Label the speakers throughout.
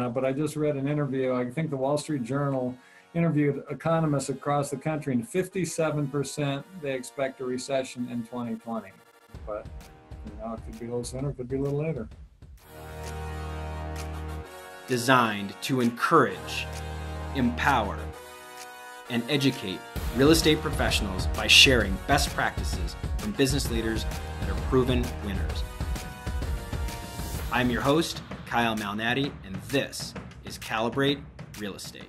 Speaker 1: but I just read an interview. I think the Wall Street Journal interviewed economists across the country, and 57% they expect a recession in 2020. But it could be a little sooner, it could be a little later.
Speaker 2: Designed to encourage, empower, and educate real estate professionals by sharing best practices from business leaders that are proven winners. I'm your host, Kyle Malnati, and this is Calibrate Real Estate.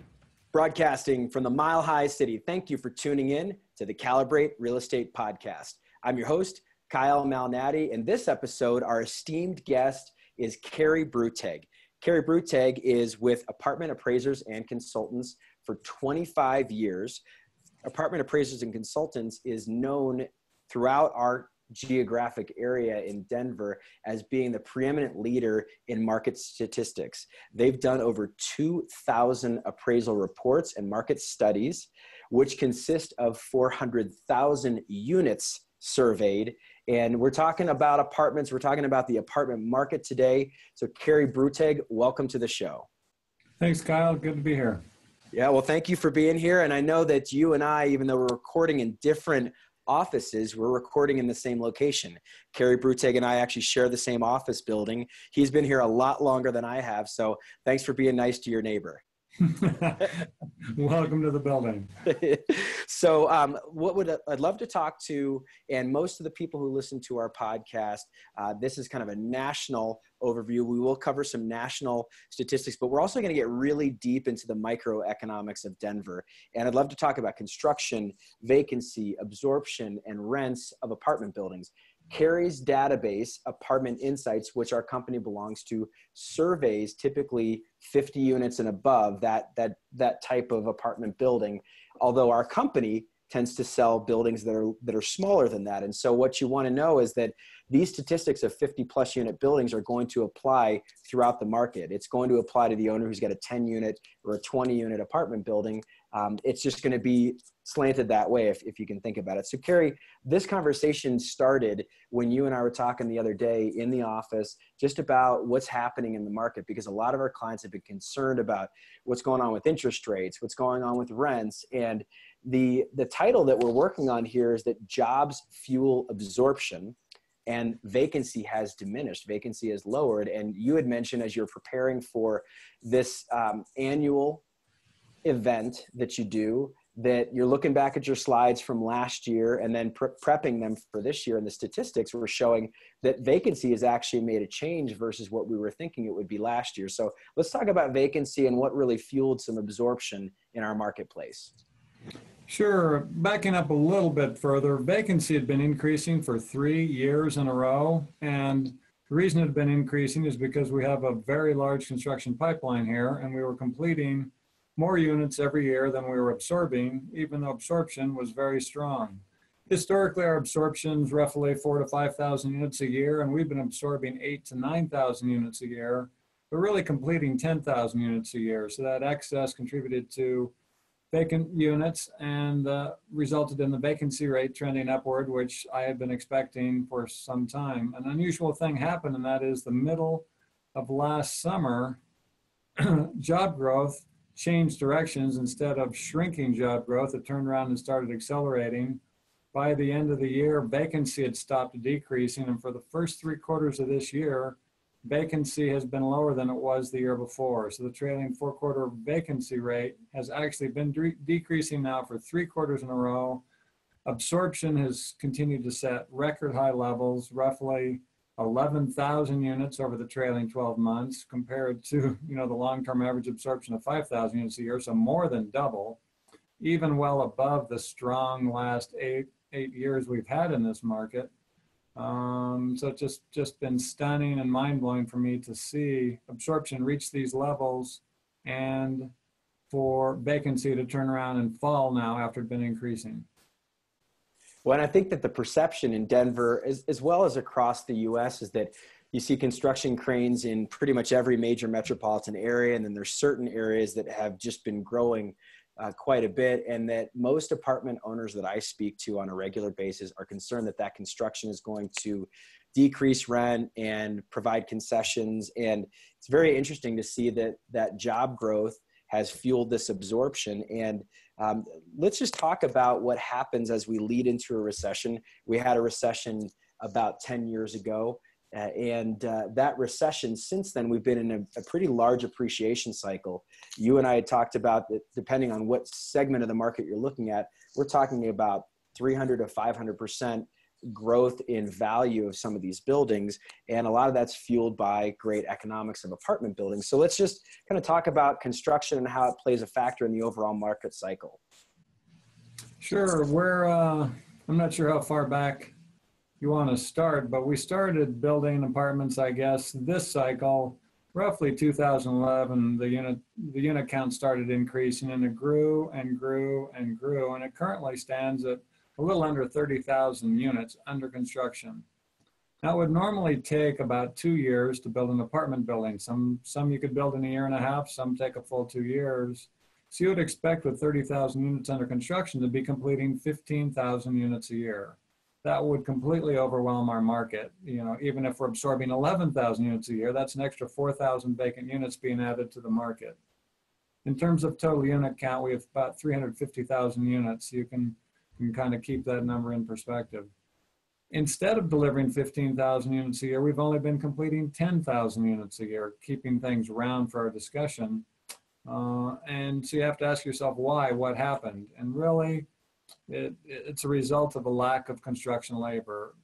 Speaker 2: Broadcasting from the Mile High City, thank you for tuning in to the Calibrate Real Estate Podcast. I'm your host, Kyle Malnati, and this episode, our esteemed guest is Cary Bruteig. Cary Bruteig is with Apartment Appraisers and Consultants for 25 years. Apartment Appraisers and Consultants is known throughout our geographic area in Denver as being the preeminent leader in market statistics. They've done over 2,000 appraisal reports and market studies, which consist of 400,000 units surveyed. And we're talking about apartments. We're talking about the apartment market today. So Cary Bruteig, welcome to the show.
Speaker 1: Thanks, Kyle. Good to be here.
Speaker 2: Yeah, well, thank you for being here. And I know that you and I, even though we're recording in different offices, we're recording in the same location. Cary Bruteig and I actually share the same office building. He's been here a lot longer than I have. So thanks for being nice to your neighbor.
Speaker 1: Welcome to the building.
Speaker 2: So I'd love to talk to, and most of the people who listen to our podcast, this is kind of a national overview. We will cover some national statistics, but we're also going to get really deep into the microeconomics of Denver. And I'd love to talk about construction, vacancy, absorption, and rents of apartment buildings. Cary's database, Apartment Insights, which our company belongs to, surveys typically 50 units and above, that type of apartment building, although our company tends to sell buildings that are smaller than that. And so what you want to know is that these statistics of 50 plus unit buildings are going to apply throughout the market. It's going to apply to the owner who's got a 10 unit or a 20 unit apartment building. It's just going to be slanted that way if you can think about it. So Cary, this conversation started when you and I were talking the other day in the office just about what's happening in the market, because a lot of our clients have been concerned about what's going on with interest rates, what's going on with rents. And the title that we're working on here is that jobs fuel absorption and vacancy has diminished, vacancy has lowered. And you had mentioned as you're preparing for this annual event that you do, that you're looking back at your slides from last year and then prepping them for this year. And the statistics were showing that vacancy has actually made a change versus what we were thinking it would be last year. So let's talk about vacancy and what really fueled some absorption in our marketplace.
Speaker 1: Sure. Backing up a little bit further, vacancy had been increasing for 3 years in a row. And the reason it had been increasing is because we have a very large construction pipeline here, and we were completing more units every year than we were absorbing, even though absorption was very strong. Historically, our absorption is roughly 4,000 to 5,000 units a year, and we've been absorbing 8,000 to 9,000 units a year. We're really completing 10,000 units a year. So that excess contributed to vacant units and resulted in the vacancy rate trending upward, which I had been expecting for some time. An unusual thing happened, and that is the middle of last summer, job growth changed directions. Instead of shrinking job growth, it turned around and started accelerating. By the end of the year, vacancy had stopped decreasing, and for the first 3 quarters of this year, vacancy has been lower than it was the year before. So the trailing 4-quarter vacancy rate has actually been decreasing now for 3 quarters in a row. Absorption has continued to set record high levels, roughly 11,000 units over the trailing 12 months compared to, the long-term average absorption of 5,000 units a year, so more than double, even well above the strong last eight years we've had in this market. So it's just been stunning and mind-blowing for me to see absorption reach these levels and for vacancy to turn around and fall now after it had been increasing.
Speaker 2: Well, and I think that the perception in Denver, as well as across the U.S., is that you see construction cranes in pretty much every major metropolitan area, and then there's certain areas that have just been growing quite a bit, and that most apartment owners that I speak to on a regular basis are concerned that construction is going to decrease rent and provide concessions. And it's very interesting to see that that job growth has fueled this absorption. And let's just talk about what happens as we lead into a recession. We had a recession about 10 years ago. That recession, since then, we've been in a pretty large appreciation cycle. You and I had talked about that, depending on what segment of the market you're looking at, we're talking about 300 to 500% growth in value of some of these buildings. And a lot of that's fueled by great economics of apartment buildings. So let's just kind of talk about construction and how it plays a factor in the overall market cycle.
Speaker 1: Sure. I'm not sure how far back you want to start, but we started building apartments, I guess, this cycle, roughly 2011. The unit count started increasing, and it grew and grew and grew, and it currently stands at a little under 30,000 units under construction. Now, it would normally take about 2 years to build an apartment building. Some you could build in a year and a half, some take a full 2 years. So you would expect with 30,000 units under construction to be completing 15,000 units a year. That would completely overwhelm our market. You know, even if we're absorbing 11,000 units a year, that's an extra 4,000 vacant units being added to the market. In terms of total unit count, we have about 350,000 units. You can kind of keep that number in perspective. Instead of delivering 15,000 units a year, we've only been completing 10,000 units a year, keeping things round for our discussion. And so you have to ask yourself why, what happened? And really, it's a result of a lack of construction labor.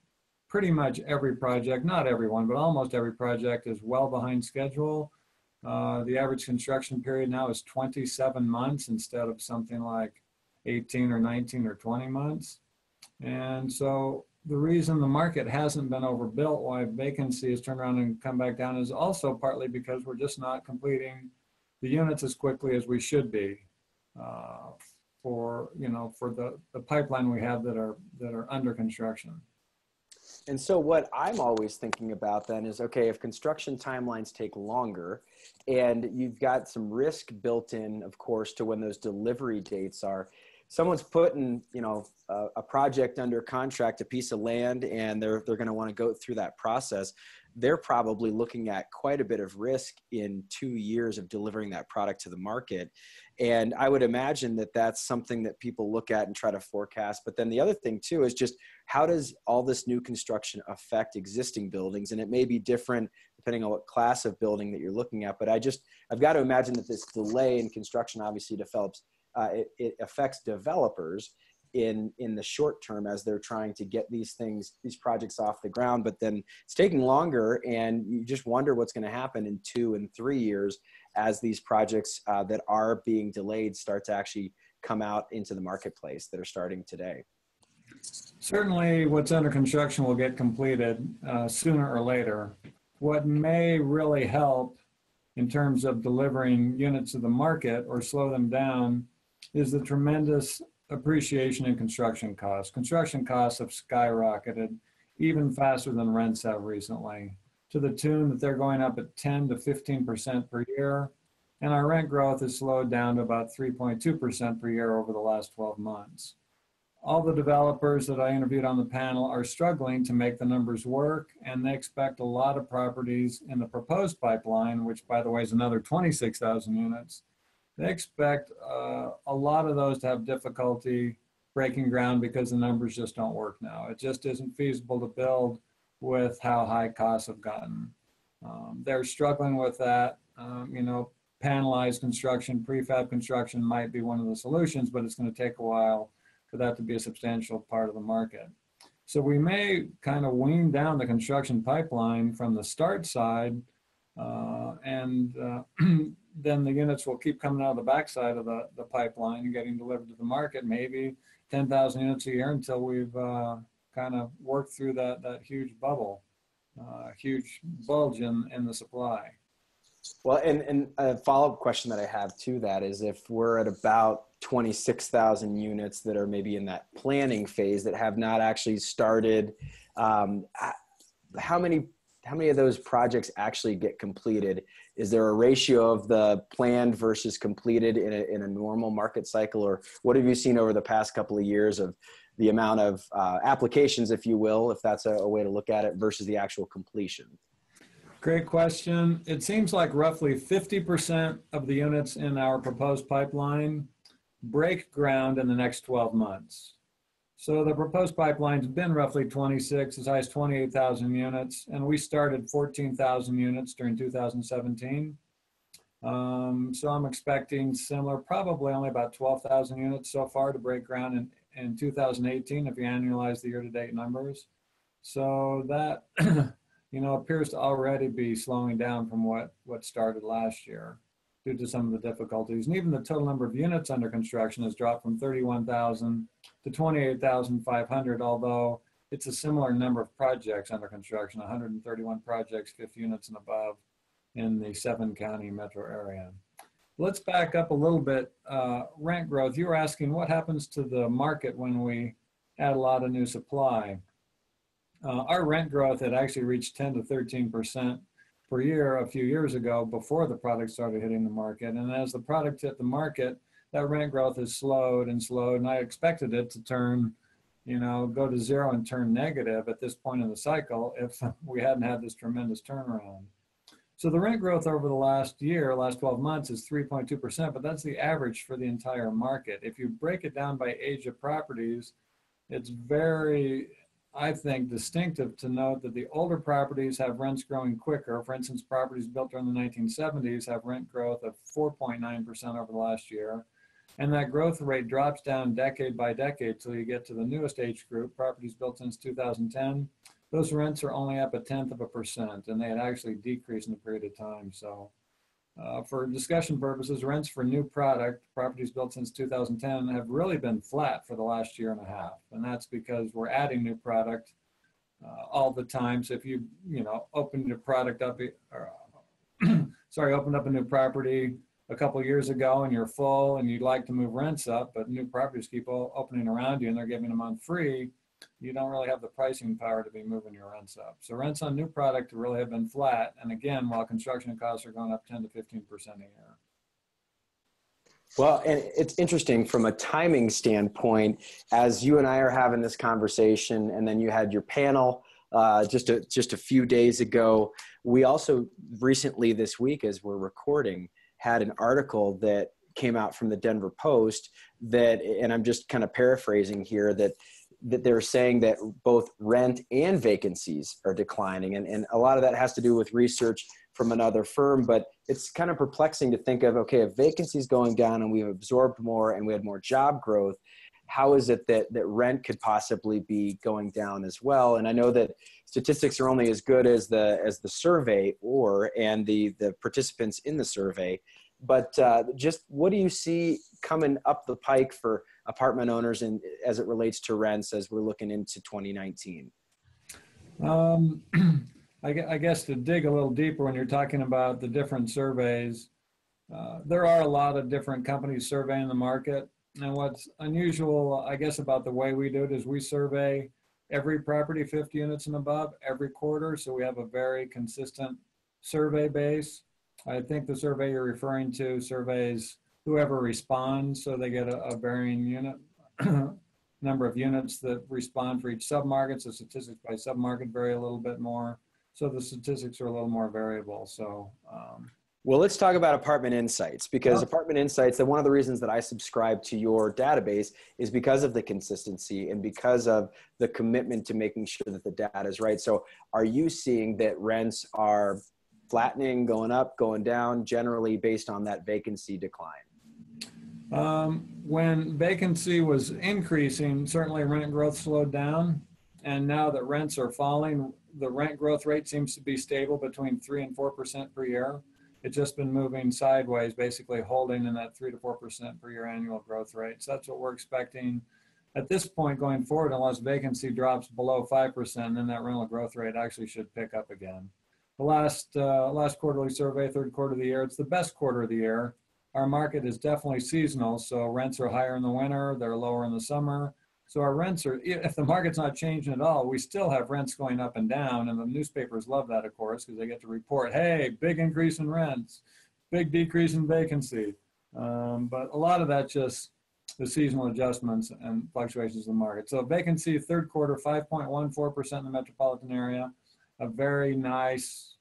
Speaker 1: Pretty much every project, not everyone, but almost every project is well behind schedule. The average construction period now is 27 months instead of something like 18 or 19 or 20 months. And so the reason the market hasn't been overbuilt, why vacancy has turned around and come back down, is also partly because we're just not completing the units as quickly as we should be for the pipeline we have that are under construction.
Speaker 2: And so what I'm always thinking about then is, okay, if construction timelines take longer and you've got some risk built in, of course, to when those delivery dates are, someone's putting, a project under contract, a piece of land, and they're going to want to go through that process. They're probably looking at quite a bit of risk in 2 years of delivering that product to the market. And I would imagine that that's something that people look at and try to forecast. But then the other thing too is just, how does all this new construction affect existing buildings? And it may be different depending on what class of building that you're looking at. But I've got to imagine that this delay in construction obviously develops, it affects developers in the short term as they're trying to get these projects off the ground, but then it's taking longer, and you just wonder what's going to happen in 2 and 3 years as these projects that are being delayed start to actually come out into the marketplace that are starting today.
Speaker 1: Certainly what's under construction will get completed sooner or later. What may really help in terms of delivering units to the market or slow them down is the tremendous appreciation in construction costs. Construction costs have skyrocketed even faster than rents have recently, to the tune that they're going up at 10 to 15% per year. And our rent growth has slowed down to about 3.2% per year over the last 12 months. All the developers that I interviewed on the panel are struggling to make the numbers work, and they expect a lot of properties in the proposed pipeline, which by the way is another 26,000 units. They expect a lot of those to have difficulty breaking ground because the numbers just don't work now. It just isn't feasible to build with how high costs have gotten. They're struggling with that. Panelized construction, prefab construction might be one of the solutions, but it's going to take a while for that to be a substantial part of the market. So we may kind of wean down the construction pipeline from the start side, and then the units will keep coming out of the backside of the pipeline and getting delivered to the market, maybe 10,000 units a year until we've kind of worked through that huge bubble, huge bulge in the supply.
Speaker 2: Well, and a follow-up question that I have to that is, if we're at about 26,000 units that are maybe in that planning phase that have not actually started, how many of those projects actually get completed? Is there a ratio of the planned versus completed in a normal market cycle? Or what have you seen over the past couple of years of the amount of applications, if you will, if that's a way to look at it, versus the actual completion?
Speaker 1: Great question. It seems like roughly 50% of the units in our proposed pipeline break ground in the next 12 months. So the proposed pipeline's been roughly 26, as high as 28,000 units, and we started 14,000 units during 2017. So I'm expecting similar, probably only about 12,000 units so far to break ground in 2018 if you annualize the year-to-date numbers. So that appears to already be slowing down from what started last year due to some of the difficulties. And even the total number of units under construction has dropped from 31,000 to 28,500, although it's a similar number of projects under construction, 131 projects, 50 units and above in the 7-county metro area. Let's back up a little bit. Rent growth, you were asking what happens to the market when we add a lot of new supply. Our rent growth had actually reached 10 to 13% per year a few years ago before the product started hitting the market. And as the product hit the market, that rent growth has slowed and slowed. And I expected it to turn, go to zero and turn negative at this point in the cycle if we hadn't had this tremendous turnaround. So the rent growth over the last 12 months is 3.2%, but that's the average for the entire market. If you break it down by age of properties, it's very, I think, distinctive to note that the older properties have rents growing quicker. For instance, properties built during the 1970s have rent growth of 4.9% over the last year. And that growth rate drops down decade by decade till you get to the newest age group, properties built since 2010. Those rents are only up 0.1%, and they had actually decreased in a period of time. So for discussion purposes, rents for new product, properties built since 2010, have really been flat for the last year and a half. And that's because we're adding new product all the time. So if you, opened your product up, opened up a new property a couple years ago and you're full and you'd like to move rents up, but new properties keep opening around you and they're giving them on free, you don't really have the pricing power to be moving your rents up. So rents on new product really have been flat. And again, while construction costs are going up 10 to 15% a year.
Speaker 2: Well, and it's interesting from a timing standpoint, as you and I are having this conversation, and then you had your panel just a few days ago. We also recently this week, as we're recording, had an article that came out from the Denver Post that, and I'm just kind of paraphrasing here, that they're saying that both rent and vacancies are declining. And a lot of that has to do with research from another firm, but it's kind of perplexing to think of, okay, if vacancy is going down and we've absorbed more and we had more job growth, how is it that rent could possibly be going down as well? And I know that statistics are only as good as the survey and the participants in the survey, but just what do you see coming up the pike for apartment owners and as it relates to rents as we're looking into 2019?
Speaker 1: I guess to dig a little deeper when you're talking about the different surveys, there are a lot of different companies surveying the market. And what's unusual, I guess, about the way we do it is we survey every property 50 units and above every quarter. So we have a very consistent survey base. I think the survey you're referring to surveys whoever responds, so they get a varying unit number of units that respond for each submarket. So statistics by submarket vary a little bit more. So the statistics are a little more variable. So,
Speaker 2: well, let's talk about Apartment Insights, because Apartment Insights, one of the reasons that I subscribe to your database is because of the consistency and because of the commitment to making sure that the data is right. So are you seeing that rents are flattening, going up, going down, generally based on that vacancy decline?
Speaker 1: When vacancy was increasing, certainly rent growth slowed down. And now that rents are falling, the rent growth rate seems to be stable between 3 and 4% per year. It's just been moving sideways, basically holding in that 3 to 4% per year annual growth rate. So that's what we're expecting at this point going forward, unless vacancy drops below 5%, then that rental growth rate actually should pick up again. The last quarterly survey, third quarter of the year, it's the best quarter of the year. Our market is definitely seasonal, so rents are higher in the winter, they're lower in the summer. So our rents are, if the market's not changing at all, we still have rents going up and down, and the newspapers love that, of course, because they get to report, hey, big increase in rents, big decrease in vacancy. But a lot of that just the seasonal adjustments and fluctuations in the market. So vacancy third quarter, 5.14% in the metropolitan area, a very nice,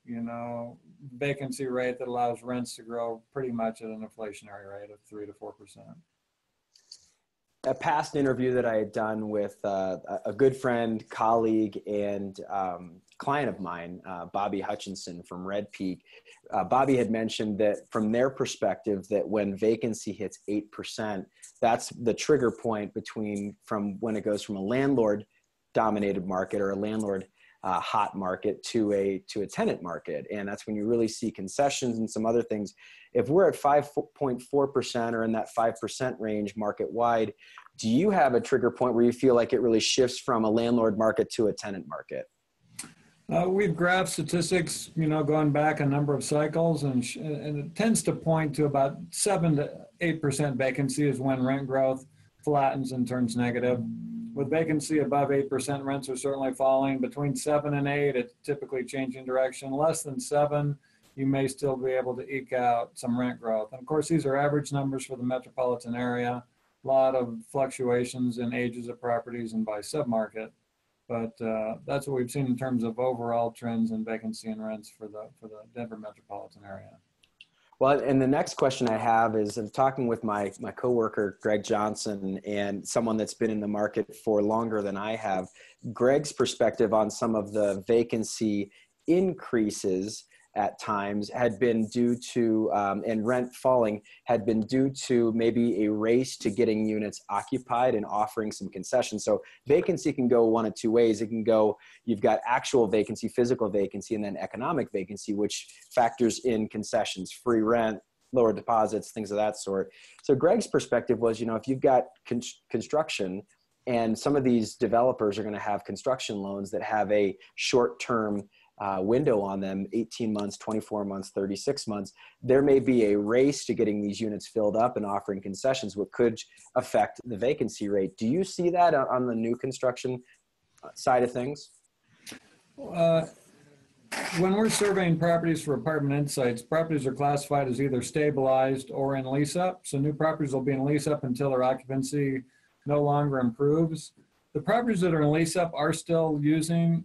Speaker 1: vacancy rate that allows rents to grow pretty much at an inflationary rate of 3 to 4%.
Speaker 2: A past interview that I had done with a good friend, colleague, and client of mine, Bobby Hutchinson from Red Peak. Bobby had mentioned that from their perspective, that when vacancy hits 8%, that's the trigger point from when it goes from a landlord dominated market or a landlord hot market to a tenant market. And that's when you really see concessions and some other things. If we're at 5.4% or in that 5% range market wide, do you have a trigger point where you feel like it really shifts from a landlord market to a tenant market?
Speaker 1: We've graphed statistics, going back a number of cycles, and it tends to point to about 7 to 8% vacancy is when rent growth flattens and turns negative. With vacancy above 8%, rents are certainly falling. Between 7 and 8, it's typically changing direction. Less than 7, you may still be able to eke out some rent growth. And of course, these are average numbers for the metropolitan area. A lot of fluctuations in ages of properties and by submarket. But that's what we've seen in terms of overall trends in vacancy and rents for the Denver metropolitan area.
Speaker 2: Well, and the next question I have is, I'm talking with my coworker, Greg Johnson, and someone that's been in the market for longer than I have. Greg's perspective on some of the vacancy increases at times had been due to, and rent falling had been due to maybe a race to getting units occupied and offering some concessions. So vacancy can go one of two ways. It can go, you've got actual vacancy, physical vacancy, and then economic vacancy, which factors in concessions, free rent, lower deposits, things of that sort. So Greg's perspective was, if you've got construction, and some of these developers are going to have construction loans that have a short-term window on them, 18 months, 24 months, 36 months, there may be a race to getting these units filled up and offering concessions, what could affect the vacancy rate. Do you see that on the new construction side of things?
Speaker 1: When we're surveying properties for Apartment Insights, properties are classified as either stabilized or in lease up. So new properties will be in lease up until their occupancy no longer improves. The properties that are in lease up are still using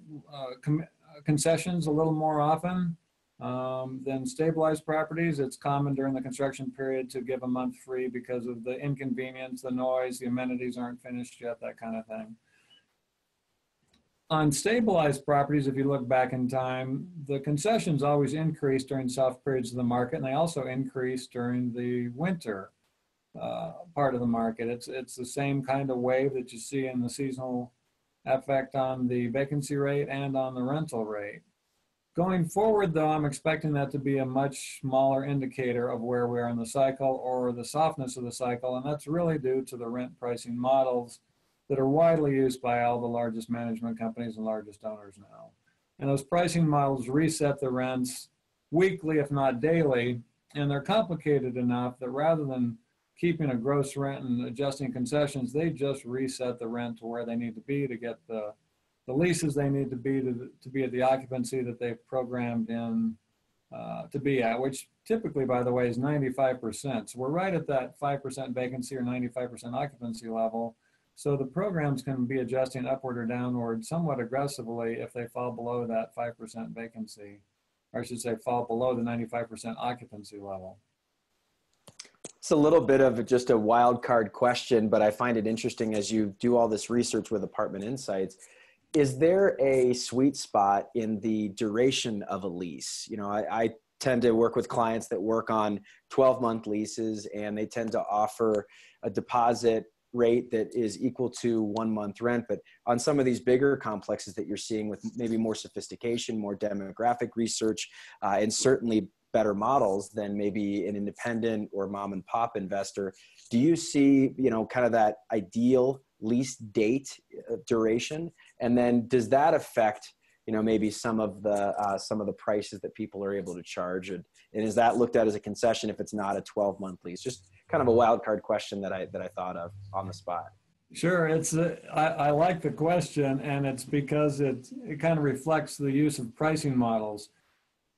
Speaker 1: concessions a little more often than stabilized properties. It's common during the construction period to give a month free because of the inconvenience, the noise, the amenities aren't finished yet, that kind of thing. On stabilized properties, if you look back in time, the concessions always increase during soft periods of the market, and they also increase during the winter part of the market. It's the same kind of wave that you see in the seasonal effect on the vacancy rate and on the rental rate. Going forward, though, I'm expecting that to be a much smaller indicator of where we are in the cycle or the softness of the cycle, and that's really due to the rent pricing models that are widely used by all the largest management companies and largest owners now. And those pricing models reset the rents weekly, if not daily, and they're complicated enough that rather than keeping a gross rent and adjusting concessions, they just reset the rent to where they need to be to get the leases they need to be at the occupancy that they've programmed in to be at, which typically, by the way, is 95%. So we're right at that 5% vacancy or 95% occupancy level. So the programs can be adjusting upward or downward somewhat aggressively if they fall below that 5% vacancy, or I should say fall below the 95% occupancy level.
Speaker 2: It's a little bit of just a wild card question, but I find it interesting as you do all this research with Apartment Insights. Is there a sweet spot in the duration of a lease? I tend to work with clients that work on 12-month leases, and they tend to offer a deposit rate that is equal to 1 month rent. But on some of these bigger complexes that you're seeing with maybe more sophistication, more demographic research, and certainly better models than maybe an independent or mom and pop investor, do you see, kind of that ideal lease date duration? And then does that affect, maybe some of the prices that people are able to charge? And is that looked at as a concession if it's not a 12-month lease? Just kind of a wild card question that I thought of on the spot.
Speaker 1: Sure, I like the question, and it's because it kind of reflects the use of pricing models.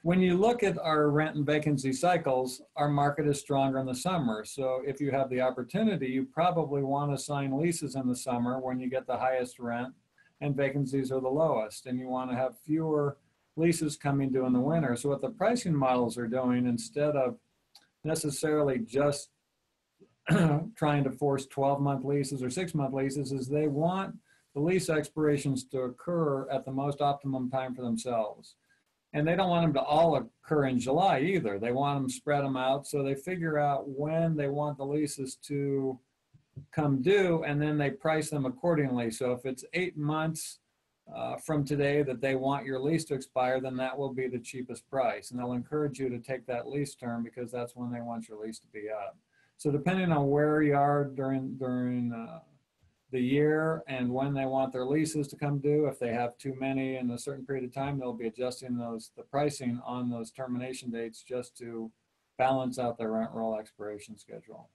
Speaker 1: when you look at our rent and vacancy cycles, our market is stronger in the summer. So if you have the opportunity, you probably want to sign leases in the summer when you get the highest rent and vacancies are the lowest. And you want to have fewer leases coming due in the winter. So what the pricing models are doing, instead of necessarily just trying to force 12-month leases or 6-month leases, is they want the lease expirations to occur at the most optimum time for themselves. And they don't want them to all occur in July either. They want them to spread them out, so they figure out when they want the leases to come due, and then they price them accordingly. So if it's 8 months from today that they want your lease to expire, then that will be the cheapest price. And they'll encourage you to take that lease term because that's when they want your lease to be up. So depending on where you are during the year and when they want their leases to come due, if they have too many in a certain period of time, they'll be adjusting the pricing on those termination dates just to balance out their rent roll expiration schedule.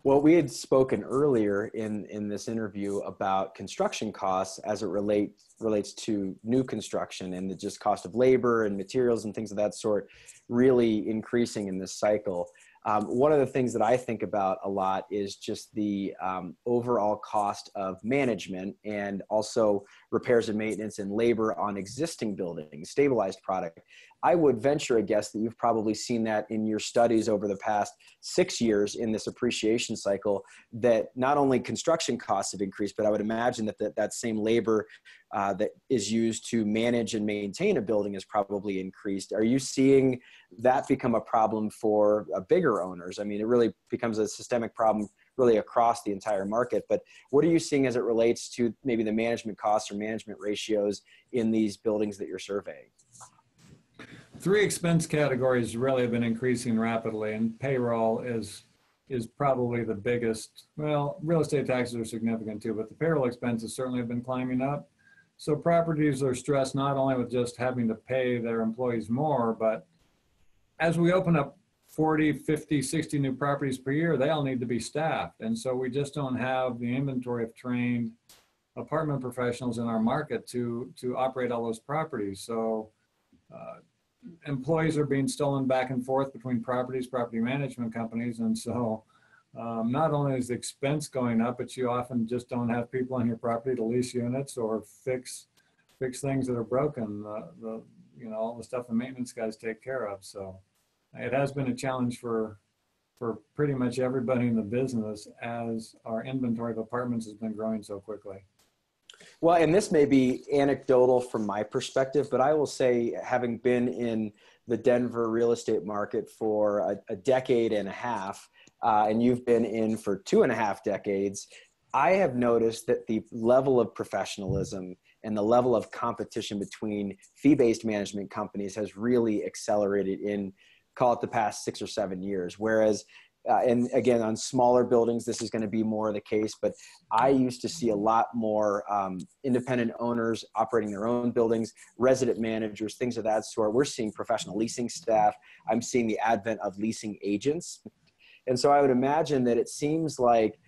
Speaker 2: Well, we had spoken earlier in this interview about construction costs as it relates to new construction and the just cost of labor and materials and things of that sort really increasing in this cycle. One of the things that I think about a lot is just the overall cost of management and also repairs and maintenance and labor on existing buildings, stabilized product. I would venture a guess that you've probably seen that in your studies over the past 6 years in this appreciation cycle, that not only construction costs have increased, but I would imagine that that same labor that is used to manage and maintain a building has probably increased. Are you seeing that become a problem for bigger owners? I mean, it really becomes a systemic problem really across the entire market, but what are you seeing as it relates to maybe the management costs or management ratios in these buildings that you're surveying?
Speaker 1: 3 expense categories really have been increasing rapidly, and payroll is probably the biggest. Well, real estate taxes are significant too, but the payroll expenses certainly have been climbing up. So properties are stressed not only with just having to pay their employees more, but as we open up 40, 50, 60 new properties per year, they all need to be staffed. And so we just don't have the inventory of trained apartment professionals in our market to operate all those properties. So employees are being stolen back and forth between properties, property management companies. And so not only is the expense going up, but you often just don't have people on your property to lease units or fix things that are broken, all the stuff the maintenance guys take care of. So it has been a challenge for pretty much everybody in the business as our inventory of apartments has been growing so quickly.
Speaker 2: Well, and this may be anecdotal from my perspective, but I will say, having been in the Denver real estate market for a decade and a half, and you've been in for 2.5 decades, I have noticed that the level of professionalism and the level of competition between fee-based management companies has really accelerated in, call it, the past 6 or 7 years. Whereas and again, on smaller buildings, this is going to be more the case, but I used to see a lot more independent owners operating their own buildings, resident managers, things of that sort. We're seeing professional leasing staff. I'm seeing the advent of leasing agents. And so I would imagine that it seems like,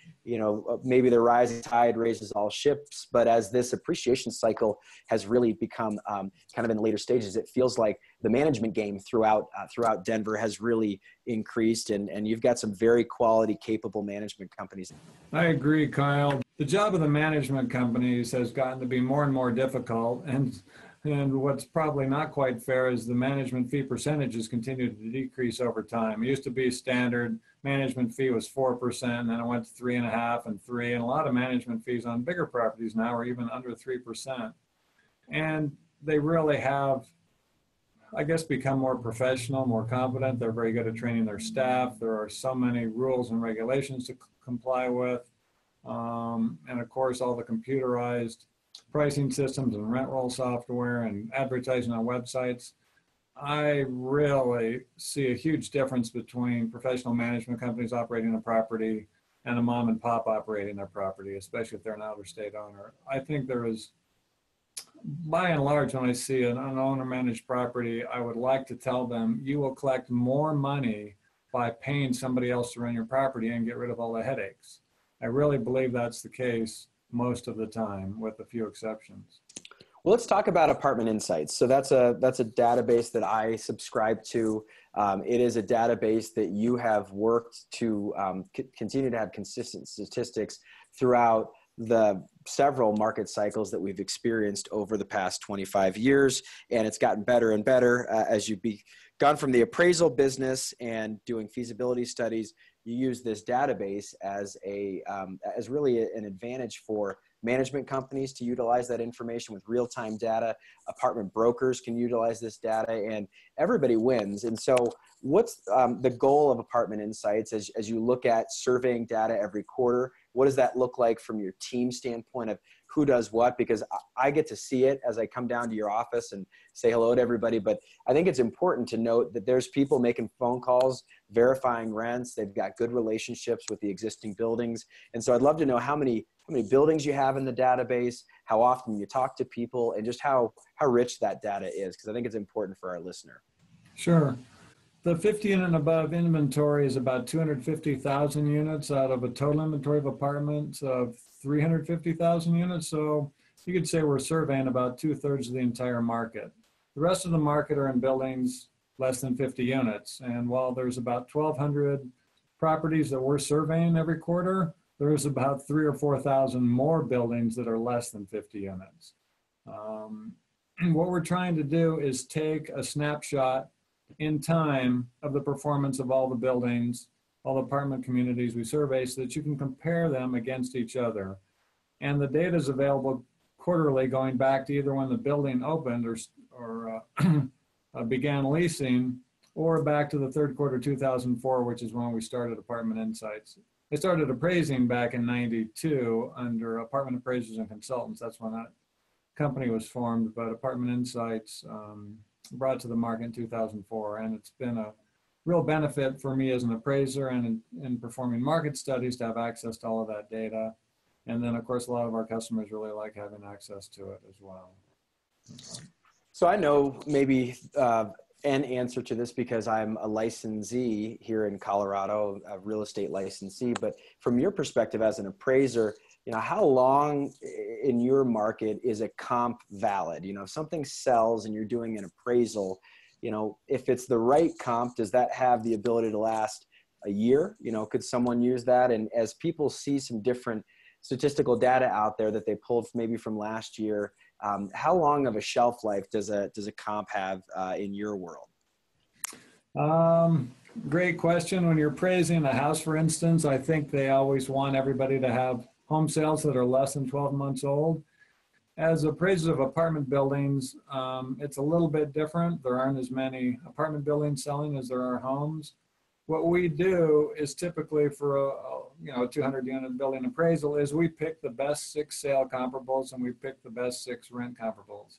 Speaker 2: maybe the rising tide raises all ships, but as this appreciation cycle has really become kind of in the later stages, it feels like the management game throughout Denver has really increased, and you've got some very quality, capable management companies.
Speaker 1: I agree, Kyle. The job of the management companies has gotten to be more and more difficult, and what's probably not quite fair is the management fee percentages continue to decrease over time. It used to be standard management fee was 4%, and then it went to 3.5% and 3%, and a lot of management fees on bigger properties now are even under 3%. And they really have, I guess, become more professional, more competent. They're very good at training their staff. There are so many rules and regulations to comply with. And of course, all the computerized pricing systems and rent roll software and advertising on websites. I really see a huge difference between professional management companies operating a property and a mom and pop operating their property, especially if they're an out-of-state owner. I think there is, by and large, when I see an owner-managed property, I would like to tell them, you will collect more money by paying somebody else to run your property and get rid of all the headaches. I really believe that's the case most of the time, with a few exceptions.
Speaker 2: Well, let's talk about Apartment Insights. So that's a database that I subscribe to. It is a database that you have worked to continue to have consistent statistics throughout the several market cycles that we've experienced over the past 25 years. And it's gotten better and better as you've gone from the appraisal business and doing feasibility studies. You use this database as as really an advantage for management companies to utilize that information with real-time data. Apartment brokers can utilize this data, and everybody wins. And so what's the goal of Apartment Insights as you look at surveying data every quarter? What does that look like from your team standpoint of who does what? Because I get to see it as I come down to your office and say hello to everybody. But I think it's important to note that there's people making phone calls, verifying rents. They've got good relationships with the existing buildings. And so I'd love to know how many buildings you have in the database, how often you talk to people, and just how rich that data is, because I think it's important for our listener.
Speaker 1: Sure. The 50 unit and above inventory is about 250,000 units out of a total inventory of apartments of 350,000 units. So you could say we're surveying about 2/3 of the entire market. The rest of the market are in buildings less than 50 units. And while there's about 1,200 properties that we're surveying every quarter, there's about 3,000 or 4,000 more buildings that are less than 50 units. What we're trying to do is take a snapshot in time of the performance of all the buildings, all the apartment communities we survey, so that you can compare them against each other. And the data is available quarterly, going back to either when the building opened or began leasing, or back to the third quarter 2004, which is when we started Apartment Insights. I started appraising back in '92 under Apartment Appraisers and Consultants. That's when that company was formed, but Apartment Insights brought to the market in 2004. And it's been a real benefit for me as an appraiser and in performing market studies to have access to all of that data. And then, of course, a lot of our customers really like having access to it as well.
Speaker 2: So I know maybe an answer to this because I'm a licensee here in Colorado, a real estate licensee. But from your perspective as an appraiser, how long in your market is a comp valid? If something sells and you're doing an appraisal, if it's the right comp, does that have the ability to last a year? Could someone use that? And as people see some different statistical data out there that they pulled maybe from last year, how long of a shelf life does a comp have in your world?
Speaker 1: Great question. When you're appraising a house, for instance, I think they always want everybody to have home sales that are less than 12 months old. As appraisers of apartment buildings, it's a little bit different. There aren't as many apartment buildings selling as there are homes. What we do is typically for a 200 unit building appraisal is we pick the best 6 sale comparables and we pick the best 6 rent comparables.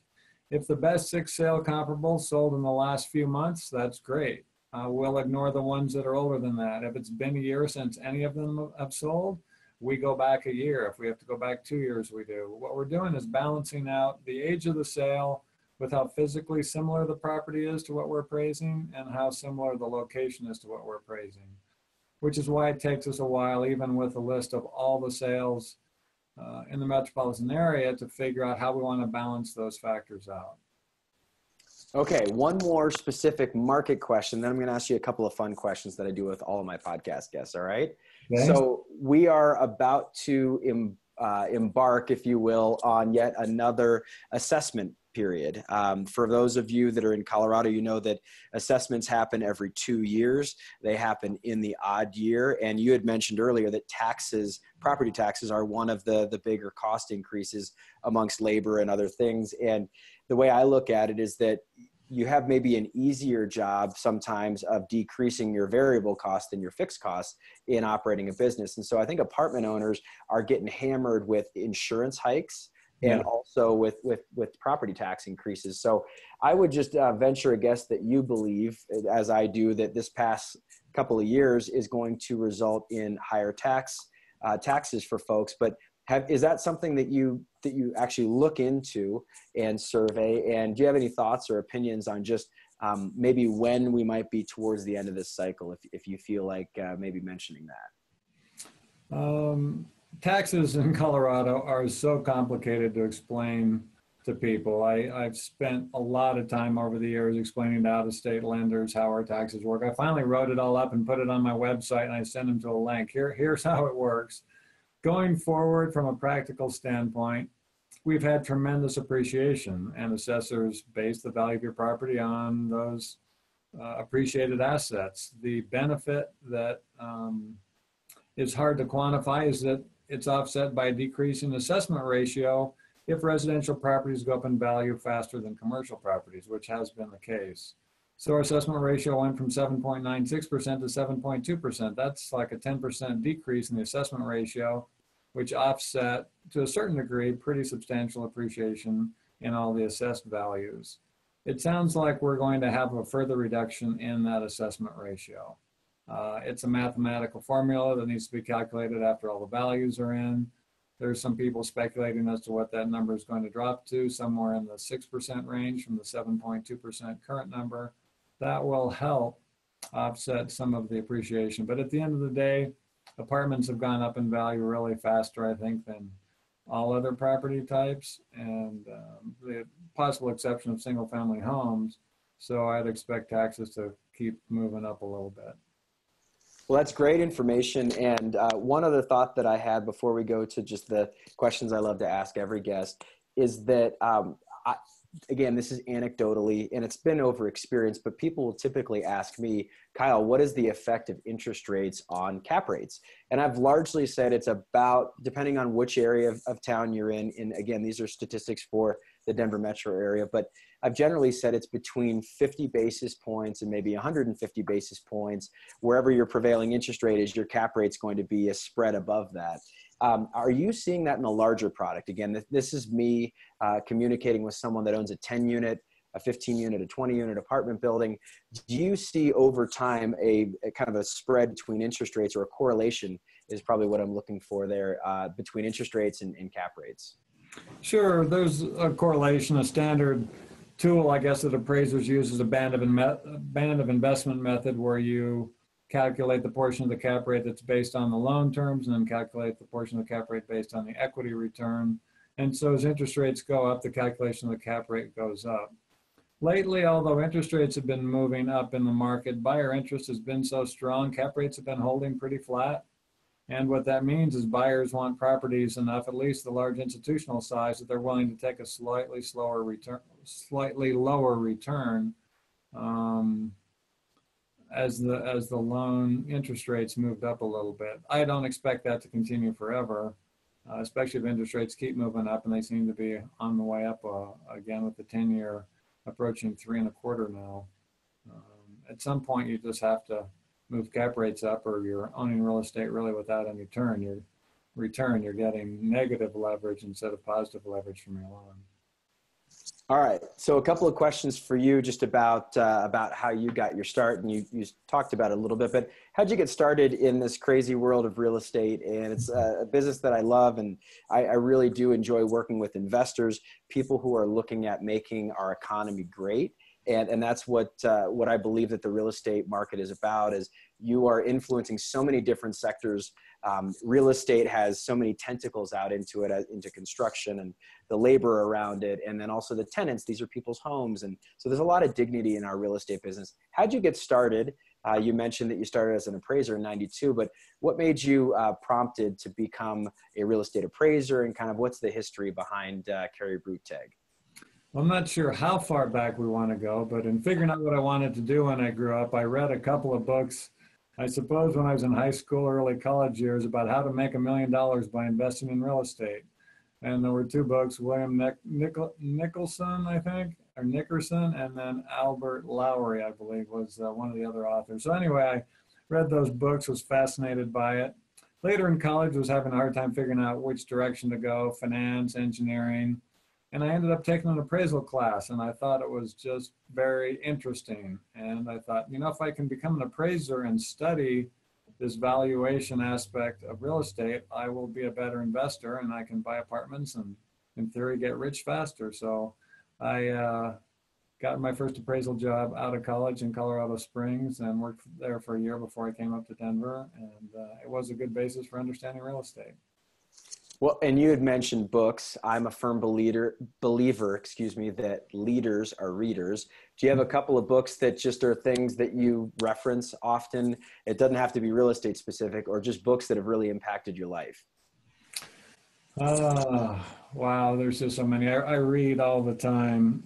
Speaker 1: If the best 6 sale comparables sold in the last few months, that's great. We'll ignore the ones that are older than that. If it's been a year since any of them have sold, we go back a year. If we have to go back 2 years, we do. What we're doing is balancing out the age of the sale with how physically similar the property is to what we're appraising and how similar the location is to what we're appraising, which is why it takes us a while, even with a list of all the sales in the metropolitan area, to figure out how we want to balance those factors out.
Speaker 2: Okay, one more specific market question, then I'm going to ask you a couple of fun questions that I do with all of my podcast guests, all right? Okay. So we are about to embark, if you will, on yet another assessment period. For those of you that are in Colorado, you know that assessments happen every 2 years. They happen in the odd year. And you had mentioned earlier that property taxes are one of the bigger cost increases amongst labor and other things. And the way I look at it is that you have maybe an easier job sometimes of decreasing your variable cost than your fixed costs in operating a business. And so I think apartment owners are getting hammered with insurance hikes and also with property tax increases. So I would just venture a guess that you believe, as I do, that this past couple of years is going to result in higher taxes for folks. But is that something that you actually look into and survey? And do you have any thoughts or opinions on just maybe when we might be towards the end of this cycle, if you feel like maybe mentioning that?
Speaker 1: Taxes in Colorado are so complicated to explain to people. I've spent a lot of time over the years explaining to out-of-state lenders how our taxes work. I finally wrote it all up and put it on my website, and I sent them to a link. Here's how it works. Going forward, from a practical standpoint, we've had tremendous appreciation, and assessors base the value of your property on those appreciated assets. The benefit that is hard to quantify is that it's offset by a decrease in assessment ratio if residential properties go up in value faster than commercial properties, which has been the case. So our assessment ratio went from 7.96% to 7.2%. That's like a 10% decrease in the assessment ratio, which offset, to a certain degree, pretty substantial appreciation in all the assessed values. It sounds like we're going to have a further reduction in that assessment ratio. It's a mathematical formula that needs to be calculated after all the values are in. There's some people speculating as to what that number is going to drop to, somewhere in the 6% range from the 7.2% current number. That will help offset some of the appreciation. But at the end of the day, apartments have gone up in value really faster, I think, than all other property types, and the possible exception of single family homes. So I'd expect taxes to keep moving up a little bit.
Speaker 2: Well, that's great information. And one other thought that I had before we go to just the questions I love to ask every guest is that, again, this is anecdotally, and it's been over experience, but people will typically ask me, Kyle, what is the effect of interest rates on cap rates? And I've largely said it's about, depending on which area of town you're in, and again, these are statistics for the Denver metro area, but I've generally said it's between 50 basis points and maybe 150 basis points. Wherever your prevailing interest rate is, your cap rate's going to be a spread above that. Are you seeing that in a larger product? Again, this is me communicating with someone that owns a 10 unit, a 15 unit, a 20 unit apartment building. Do you see over time a kind of a spread between interest rates, or a correlation is probably what I'm looking for there, between interest rates and cap rates?
Speaker 1: Sure, there's a correlation. A standard tool, I guess, that appraisers use is a band of investment method, where you calculate the portion of the cap rate that's based on the loan terms, and then calculate the portion of the cap rate based on the equity return. And so as interest rates go up, the calculation of the cap rate goes up. Lately, although interest rates have been moving up in the market, buyer interest has been so strong, cap rates have been holding pretty flat. And what that means is buyers want properties enough, at least the large institutional size, that they're willing to take a slightly lower return as the loan interest rates moved up a little bit. I don't expect that to continue forever, especially if interest rates keep moving up, and they seem to be on the way up again, with the 10-year approaching 3.25 now. At some point, you just have to move cap rates up, or you're owning real estate really without any return. You're getting negative leverage instead of positive leverage from your loan.
Speaker 2: All right. So a couple of questions for you, just about how you got your start, and you talked about it a little bit, but how'd you get started in this crazy world of real estate? And it's a business that I love, and I really do enjoy working with investors, people who are looking at making our economy great. And that's what I believe that the real estate market is about, is you are influencing so many different sectors. Real estate has so many tentacles out into it, into construction and the labor around it. And then also the tenants, these are people's homes. And so there's a lot of dignity in our real estate business. How'd you get started? You mentioned that you started as an appraiser in '92, but what made you prompted to become a real estate appraiser, and kind of what's the history behind Cary Bruteig?
Speaker 1: Well, I'm not sure how far back we want to go, but in figuring out what I wanted to do when I grew up, I read a couple of books, I suppose when I was in high school, early college years, about how to make $1 million by investing in real estate. And there were two books, William Nicholson, I think, or Nickerson, and then Albert Lowry, I believe, was one of the other authors. So anyway, I read those books, was fascinated by it. Later in college, was having a hard time figuring out which direction to go, finance, engineering. And I ended up taking an appraisal class, and I thought it was just very interesting. And I thought, you know, if I can become an appraiser and study this valuation aspect of real estate, I will be a better investor, and I can buy apartments and, in theory, get rich faster. So I got my first appraisal job out of college in Colorado Springs, and worked there for a year before I came up to Denver. And it was a good basis for understanding real estate.
Speaker 2: Well, and you had mentioned books. I'm a firm believer, that leaders are readers. Do you have a couple of books that just are things that you reference often? It doesn't have to be real estate specific, or just books that have really impacted your life.
Speaker 1: Wow, there's just so many. I read all the time.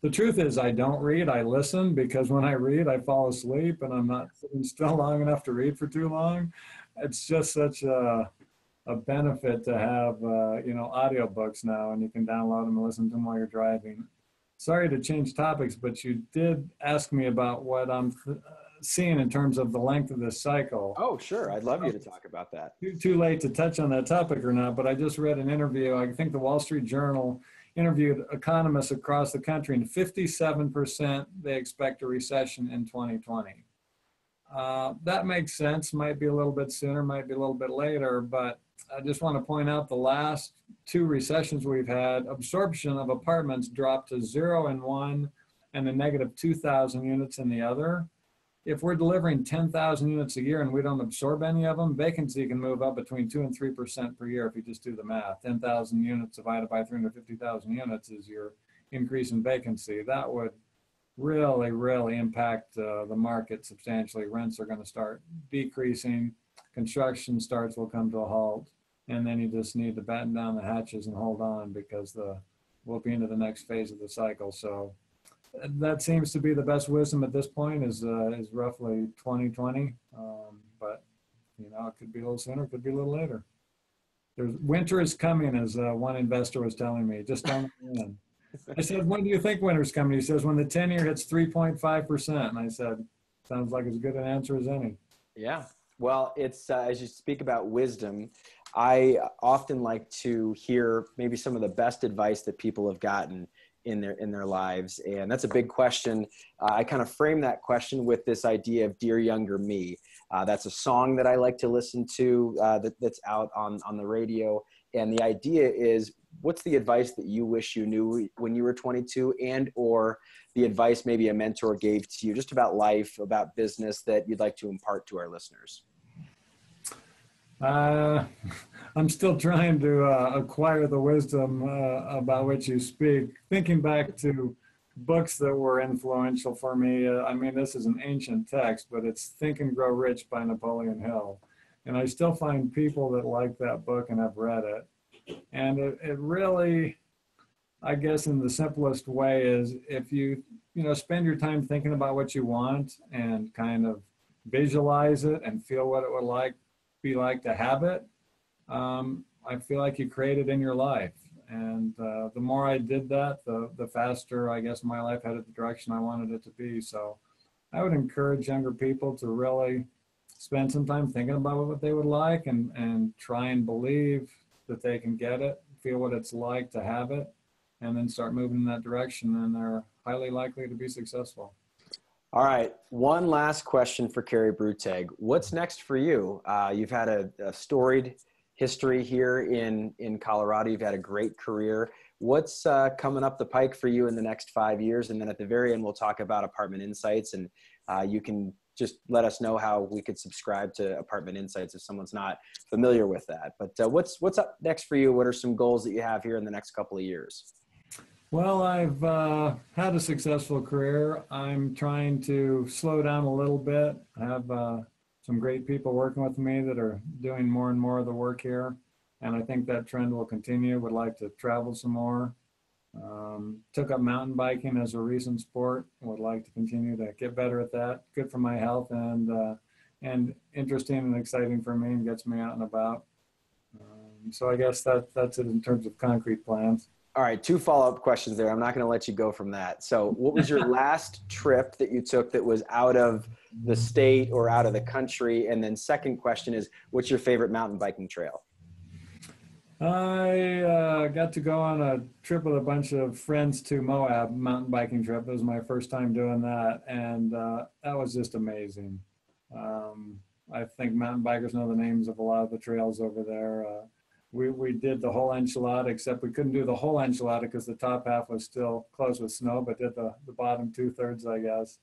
Speaker 1: The truth is, I don't read. I listen because when I read, I fall asleep, and I'm not sitting still long enough to read for too long. It's just such a benefit to have, audiobooks now, and you can download them and listen to them while you're driving. Sorry to change topics, but you did ask me about what I'm seeing in terms of the length of this cycle.
Speaker 2: Oh, sure. I'd love you to talk about that.
Speaker 1: Too late to touch on that topic or not, but I just read an interview. I think the Wall Street Journal interviewed economists across the country, and 57% they expect a recession in 2020. That makes sense. Might be a little bit sooner, might be a little bit later, but I just want to point out the last two recessions we've had, absorption of apartments dropped to 0 in one and a negative 2,000 units in the other. If we're delivering 10,000 units a year and we don't absorb any of them, vacancy can move up between 2 and 3% per year if you just do the math. 10,000 units divided by 350,000 units is your increase in vacancy. That would really, really impact the market substantially. Rents are going to start decreasing. Construction starts will come to a halt. And then you just need to batten down the hatches and hold on because we'll be into the next phase of the cycle. So that seems to be the best wisdom at this point is roughly 2020. But, it could be a little sooner, it could be a little later. Winter is coming, as one investor was telling me. Just don't in. I said, when do you think winter's coming? He says, when the 10-year hits 3.5%. And I said, sounds like as good an answer as any.
Speaker 2: Yeah. Well, it's as you speak about wisdom, I often like to hear maybe some of the best advice that people have gotten in their lives. And that's a big question. I kind of frame that question with this idea of Dear Younger Me. That's a song that I like to listen to that's out on the radio. And the idea is, what's the advice that you wish you knew when you were 22, and or the advice maybe a mentor gave to you just about life, about business, that you'd like to impart to our listeners?
Speaker 1: I'm still trying to acquire the wisdom about which you speak. Thinking back to books that were influential for me, this is an ancient text, but it's Think and Grow Rich by Napoleon Hill. And I still find people that like that book and have read it. And it really, I guess in the simplest way, is if you spend your time thinking about what you want and kind of visualize it and feel what it would be like to have it, I feel like you create it in your life. And the more I did that, the faster, I guess, my life headed the direction I wanted it to be. So I would encourage younger people to really spend some time thinking about what they would like and try and believe that they can get it, feel what it's like to have it, and then start moving in that direction, and they're highly likely to be successful.
Speaker 2: All right. One last question for Cary Bruteig. What's next for you? You've had a storied history here in Colorado. You've had a great career. What's coming up the pike for you in the next 5 years? And then at the very end, we'll talk about Apartment Insights, and you can just let us know how we could subscribe to Apartment Insights if someone's not familiar with that. But what's up next for you? What are some goals that you have here in the next couple of years?
Speaker 1: Well, I've had a successful career. I'm trying to slow down a little bit. I have some great people working with me that are doing more and more of the work here. And I think that trend will continue. Would like to travel some more. Took up mountain biking as a recent sport. Would like to continue to get better at that. Good for my health and interesting and exciting for me, and gets me out and about. So I guess that's it in terms of concrete plans.
Speaker 2: All right, 2 follow-up questions there. I'm not going to let you go from that. So what was your last trip that you took that was out of the state or out of the country? And then second question is, what's your favorite mountain biking trail?
Speaker 1: I got to go on a trip with a bunch of friends to Moab, mountain biking trip. It was my first time doing that, and that was just amazing. I think mountain bikers know the names of a lot of the trails over there. We did the whole enchilada, except we couldn't do the whole enchilada because the top half was still closed with snow, but did the bottom 2/3, I guess.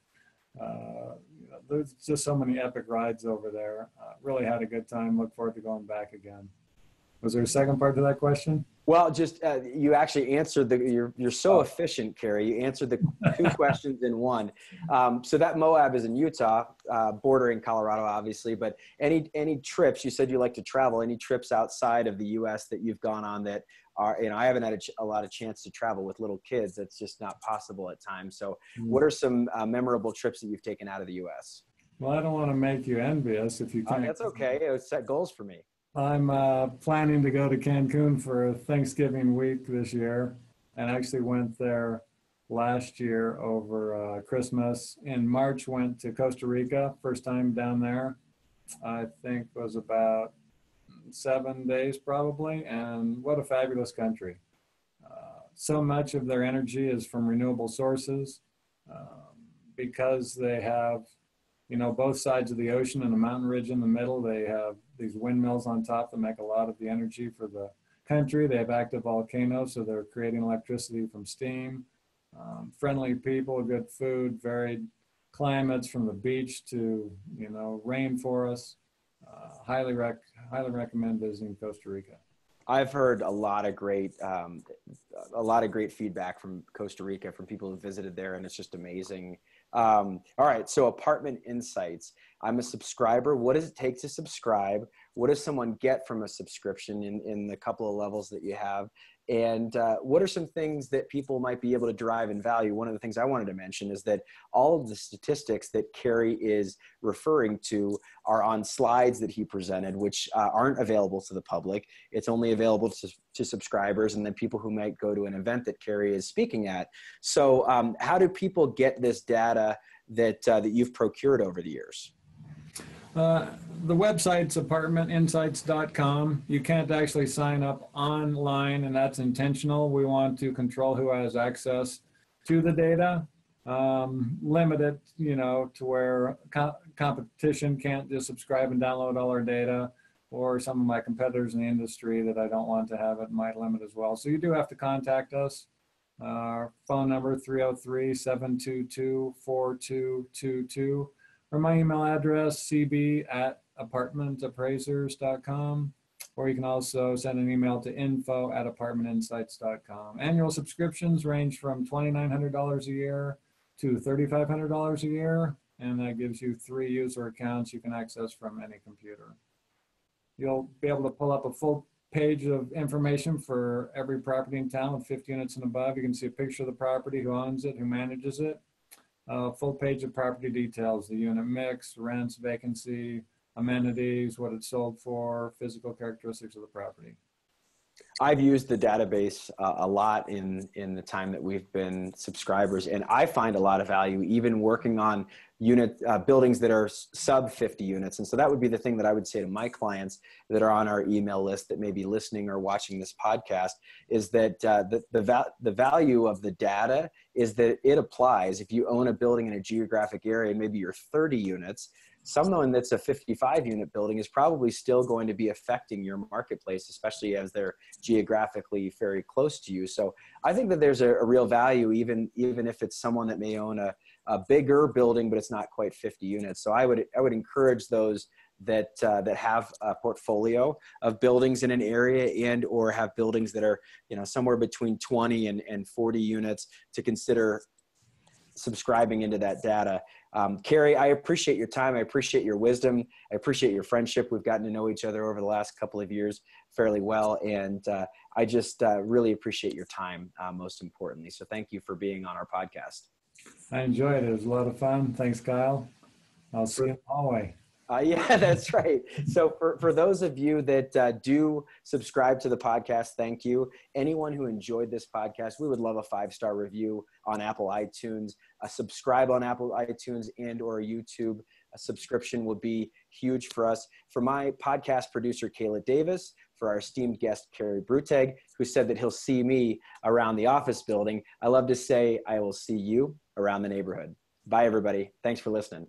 Speaker 1: There's just so many epic rides over there. Really had a good time. Look forward to going back again. Was there a second part to that question?
Speaker 2: Well, just you actually answered you're so efficient, Cary. You answered the two questions in one. So that Moab is in Utah, bordering Colorado, obviously. But any trips? You said you like to travel. Any trips outside of the U.S. that you've gone on that are, I haven't had a lot of chance to travel with little kids. That's just not possible at times. So, what are some memorable trips that you've taken out of the U.S.?
Speaker 1: Well, I don't want to make you envious if you can't.
Speaker 2: That's okay. Set goals for me.
Speaker 1: I'm planning to go to Cancun for Thanksgiving week this year, and actually went there last year over Christmas. In March, went to Costa Rica, first time down there. I think was about 7 days probably, and what a fabulous country. So much of their energy is from renewable sources because they have, both sides of the ocean and a mountain ridge in the middle. They have these windmills on top that make a lot of the energy for the country. They have active volcanoes, so they're creating electricity from steam. Friendly people, good food, varied climates from the beach to, rainforests. Highly recommend visiting Costa Rica.
Speaker 2: I've heard a lot of great feedback from Costa Rica from people who visited there, and it's just amazing. All right, so Apartment Insights. I'm a subscriber. What does it take to subscribe? What does someone get from a subscription in the couple of levels that you have? And what are some things that people might be able to derive in value? One of the things I wanted to mention is that all of the statistics that Cary is referring to are on slides that he presented, which aren't available to the public. It's only available to subscribers and then people who might go to an event that Cary is speaking at. So how do people get this data that you've procured over the years?
Speaker 1: The website's apartmentinsights.com. You can't actually sign up online, and that's intentional. We want to control who has access to the data, limit it, to where competition can't just subscribe and download all our data, or some of my competitors in the industry that I don't want to have it might limit as well. So you do have to contact us. Our phone number, 303-722-4222. Or my email address, cb@apartmentappraisers.com, or you can also send an email to info@apartmentinsights.com. Annual subscriptions range from $2,900 a year to $3,500 a year, and that gives you 3 user accounts you can access from any computer. You'll be able to pull up a full page of information for every property in town with 50 units and above. You can see a picture of the property, who owns it, who manages it. Full page of property details, the unit mix, rents, vacancy, amenities, what it's sold for, physical characteristics of the property.
Speaker 2: I've used the database a lot in the time that we've been subscribers, and I find a lot of value even working on buildings that are sub 50 units. And so that would be the thing that I would say to my clients that are on our email list that may be listening or watching this podcast is that the value of the data is that it applies if you own a building in a geographic area and maybe you're 30 units. Someone that's a 55 unit building is probably still going to be affecting your marketplace, especially as they're geographically very close to you. So I think that there's a real value, even if it's someone that may own a bigger building, but it's not quite 50 units. So I would encourage those that have a portfolio of buildings in an area and or have buildings that are, somewhere between 20 and 40 units to consider subscribing into that data. Cary, I appreciate your time. I appreciate your wisdom. I appreciate your friendship. We've gotten to know each other over the last couple of years fairly well. And I just really appreciate your time, most importantly. So thank you for being on our podcast.
Speaker 1: I enjoyed it. It was a lot of fun. Thanks, Kyle. I'll see you in the hallway.
Speaker 2: Yeah, that's right. So for those of you that do subscribe to the podcast, thank you. Anyone who enjoyed this podcast, we would love a 5-star review on Apple iTunes. Subscribe on Apple iTunes and or YouTube. A subscription would be huge for us. For my podcast producer, Kayla Davis, for our esteemed guest, Cary Bruteig, who said that he'll see me around the office building, I love to say I will see you around the neighborhood. Bye, everybody. Thanks for listening.